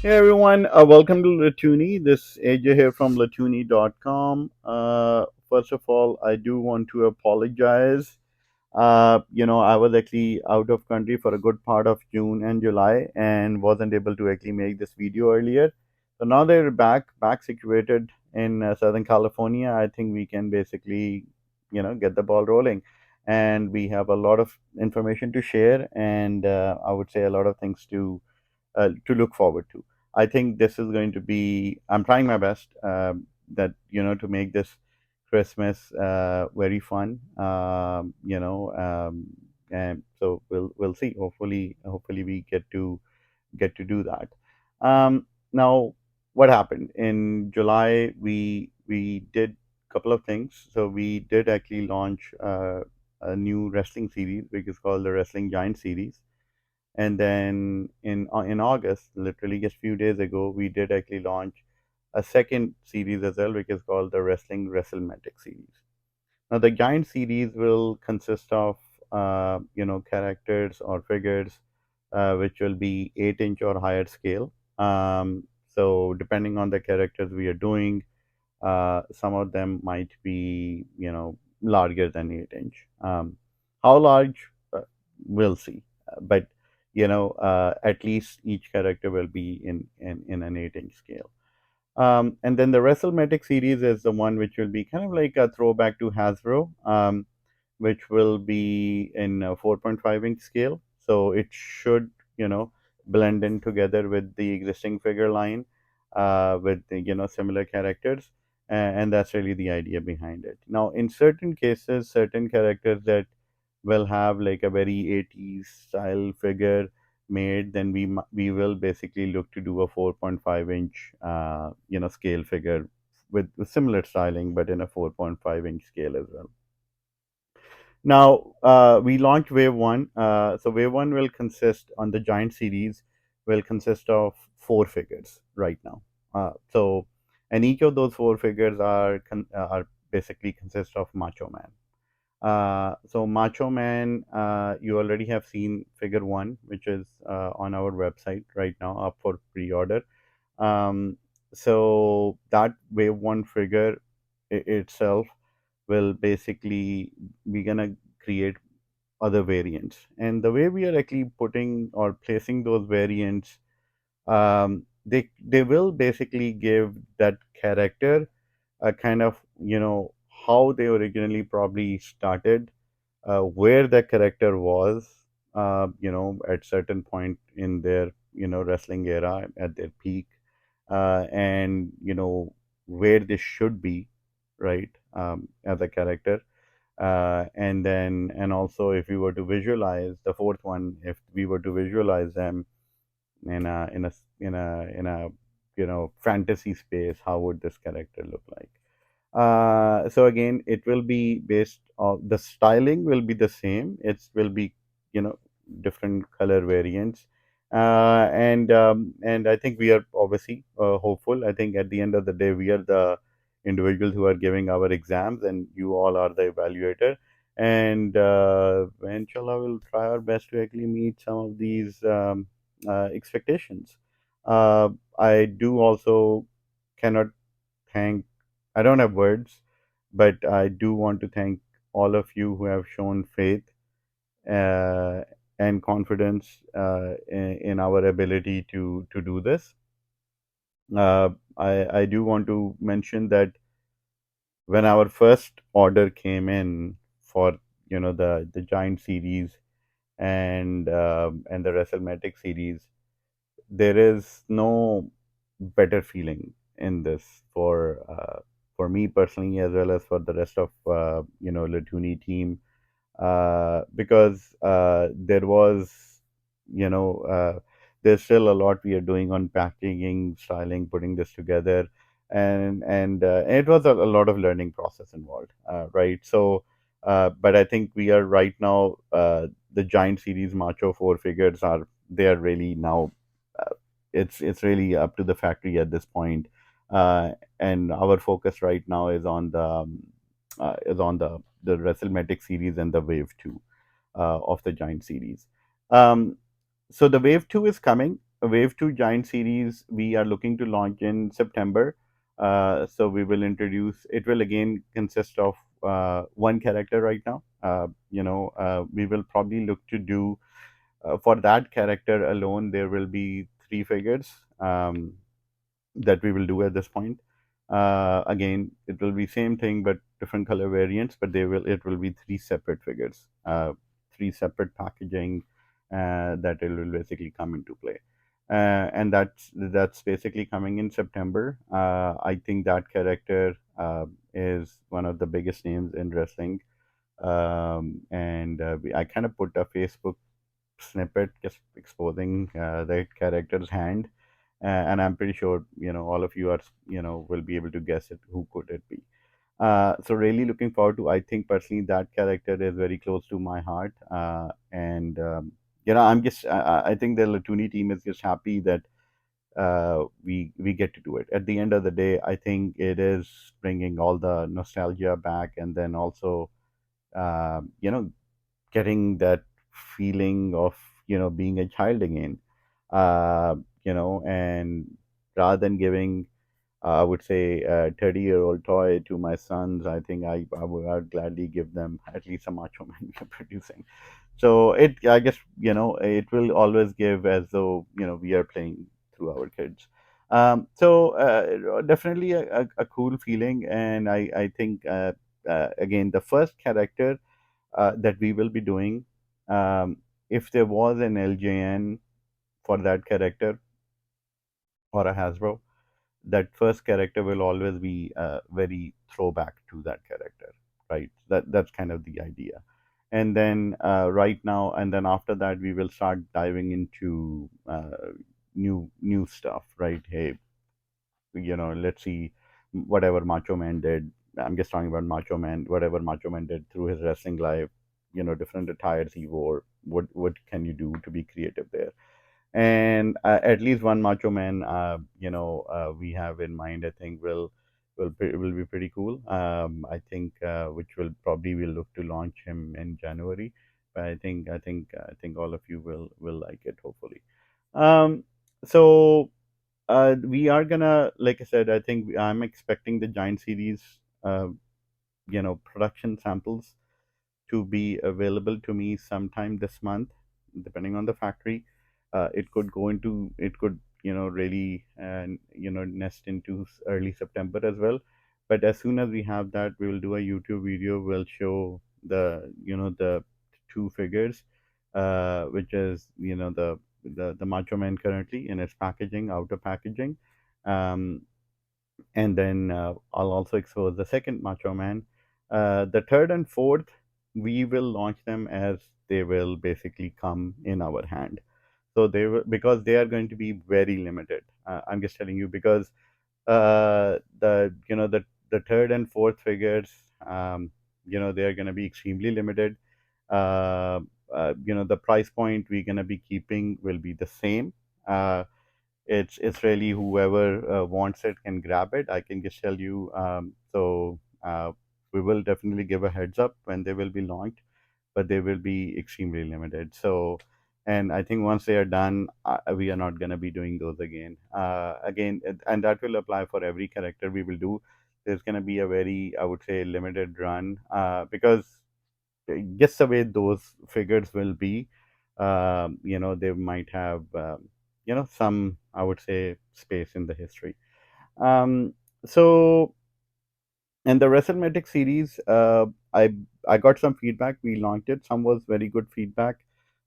Hey everyone, welcome to Latoonie. This is AJ here from Latoonie.com. First of all, I do want to apologize. I was actually out of country for a good part of June and July and wasn't able to actually make this video earlier. So now they're back situated in Southern California. I think we can basically, get the ball rolling. And we have a lot of information to share, and I would say a lot of things to look forward to. I think this is going to be. I'm trying my best that to make this Christmas very fun. And so we'll see. Hopefully we get to do that. Now, what happened in July? We did a couple of things. So we did actually launch a new wrestling series, which is called the Wrestling Giant series. And then in August, literally just a few days ago, we did actually launch a second series as well, which is called the Wrestlematic series. Now, the Giant series will consist of characters or figures which will be 8-inch or higher scale. So depending on the characters we are doing, some of them might be larger than 8-inch. How large? We'll see. But at least each character will be in an 8-inch scale. And then the Wrestlematic series is the one which will be kind of like a throwback to Hasbro, which will be in a 4.5-inch scale. So it should, blend in together with the existing figure line with the, similar characters. And that's really the idea behind it. Now, in certain cases, certain characters that will have like a very 80s style figure made, then we will basically look to do a 4.5-inch scale figure with similar styling, but in a 4.5-inch scale as well. Now, we launched Wave 1. So, Wave 1 will consist on the Giant series, will consist of four figures right now. And each of those four figures are basically consist of Macho Man. So, Macho Man, you already have seen figure 1, which is on our website right now, up for pre order. Um, so, that Wave 1 figure itself will basically be gonna create other variants. And the way we are actually putting or placing those variants, they will basically give that character a kind of how they originally probably started, where the character was, at certain point in their wrestling era at their peak, and where they should be, right, as a character. And also, if we were to visualize the fourth one, if we were to visualize them in a fantasy space, how would this character look like? So again, it will be based on the styling will be the same. It will be you know different color variants, and I think we are obviously hopeful. I think at the end of the day, we are the individuals who are giving our exams, and you all are the evaluator. And inshallah, we'll try our best to actually meet some of these expectations. I do also cannot thank. I don't have words, but I do want to thank all of you who have shown faith uh, and confidence in our ability to do this. I do want to mention that when our first order came in for the Giant series and the Wrestlematic series, there is no better feeling in this for me personally, as well as for the rest of Latoonie team, because there was you know there's still a lot we are doing on packaging, styling, putting this together, and it was a lot of learning process involved, right? So but I think we are right now, the Giant series Macho four figures are, they are really now, uh, it's really up to the factory at this point. And our focus right now is on the Wrestlematic series and the Wave 2 of the Giant series. Um, so the Wave 2 is coming. Wave 2 Giant series we are looking to launch in September. So we will introduce, it will again consist of one character right now. We will probably look to do, for that character alone, there will be three figures. That we will do at this point. Again, it will be same thing but different color variants, but it will be three separate figures, three separate packaging that it will basically come into play. And that's basically coming in September. I think that character is one of the biggest names in wrestling. And I kind of put a Facebook snippet just exposing the character's hand, and I'm pretty sure all of you are will be able to guess it. Who could it be? So really looking forward to. I think personally that character is very close to my heart, and I'm just. I think the Latoonie team is just happy that we get to do it. At the end of the day, I think it is bringing all the nostalgia back, and then also uh, you know getting that feeling of being a child again. And rather than giving, I would say, a 30-year-old toy to my sons, I think I'd gladly give them at least a Macho Man we are producing. So I guess, it will always give as though, we are playing through our kids. Definitely a cool feeling. And I think, again, the first character that we will be doing, um, if there was an LJN for that character or a Hasbro, that first character will always be very throwback to that character, right? That's kind of the idea. And then right now, and then after that, we will start diving into new stuff, right? Hey, let's see whatever Macho Man did. I'm just talking about Macho Man. Whatever Macho Man did through his wrestling life, different attires he wore. What can you do to be creative there? And at least one Macho Man, we have in mind. I think will be pretty cool. I think which will probably we'll look to launch him in January. But I think all of you will like it, hopefully. Um, so we are gonna, like I said, I think I'm expecting the Giant series, uh, production samples to be available to me sometime this month, depending on the factory. It could, really, nest into early September as well. But as soon as we have that, we will do a YouTube video. We'll show the two figures, which is, the Macho Man currently in its packaging, outer packaging. Um, and then I'll also expose the second Macho Man. The third and fourth, we will launch them as they will basically come in our hand. So they will, because they are going to be very limited. I'm just telling you because the third and fourth figures, they are going to be extremely limited. Uh, the price point we're going to be keeping will be the same. Uh, it's really whoever wants it can grab it. I can just tell you. We will definitely give a heads up when they will be launched, but they will be extremely limited. So, and I think once they are done, we are not going to be doing those again. And that will apply for every character we will do. There's going to be a very, I would say, limited run, because just the way those figures will be, they might have, some, I would say, space in the history. Um, so, and the Wrestlematic series, I got some feedback. We launched it. Some was very good feedback,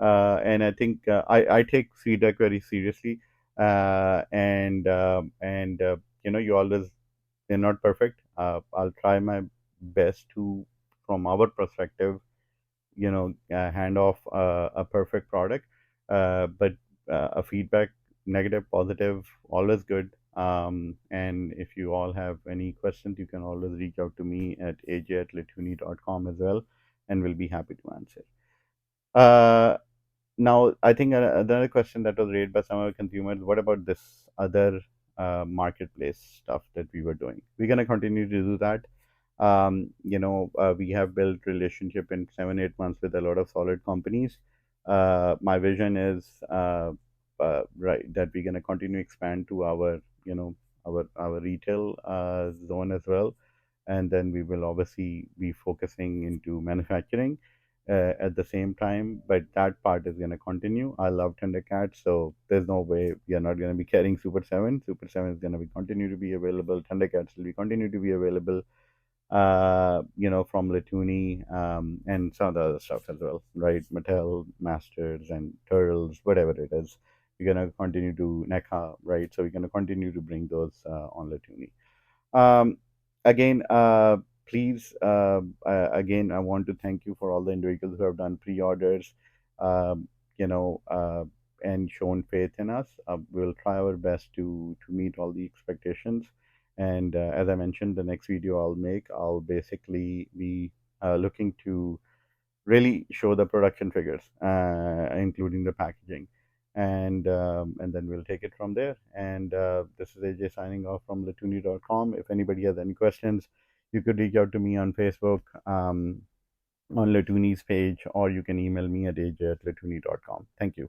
and I think I take feedback very seriously. You always, they're not perfect. I'll try my best to, from our perspective, hand off a perfect product. But a feedback, negative, positive, always good. And if you all have any questions, you can always reach out to me at aj@latoonie.com as well, and we'll be happy to answer. uh, Now, I think another question that was raised by some of our consumers: what about this other marketplace stuff that we were doing? We're going to continue to do that. We have built relationship in 7 8 months with a lot of solid companies. My vision is, right, that we're going to continue expand to our, our retail zone as well. And then we will obviously be focusing into manufacturing at the same time, but that part is going to continue. I love Thundercats, so there's no way we are not going to be carrying Super 7. Super 7 is going to be continue to be available. Thundercats will be continue to be available, from Latoonie, and some of the other stuff as well, right? Mattel, Masters, and Turtles, whatever it is. We're going to continue to NECA, right? So we're going to continue to bring those on Latoonie. Um, again, please, again, I want to thank you for all the individuals who have done pre-orders, um, you know, uh, and shown faith in us. We'll try our best to meet all the expectations. And as I mentioned, the next video I'll make, I'll basically be looking to really show the production figures, including the packaging, and then we'll take it from there. And this is AJ signing off from Latoonie.com. If anybody has any questions, you could reach out to me on Facebook, on Latoonie's page, or you can email me at aj@latoonie.com. Thank you.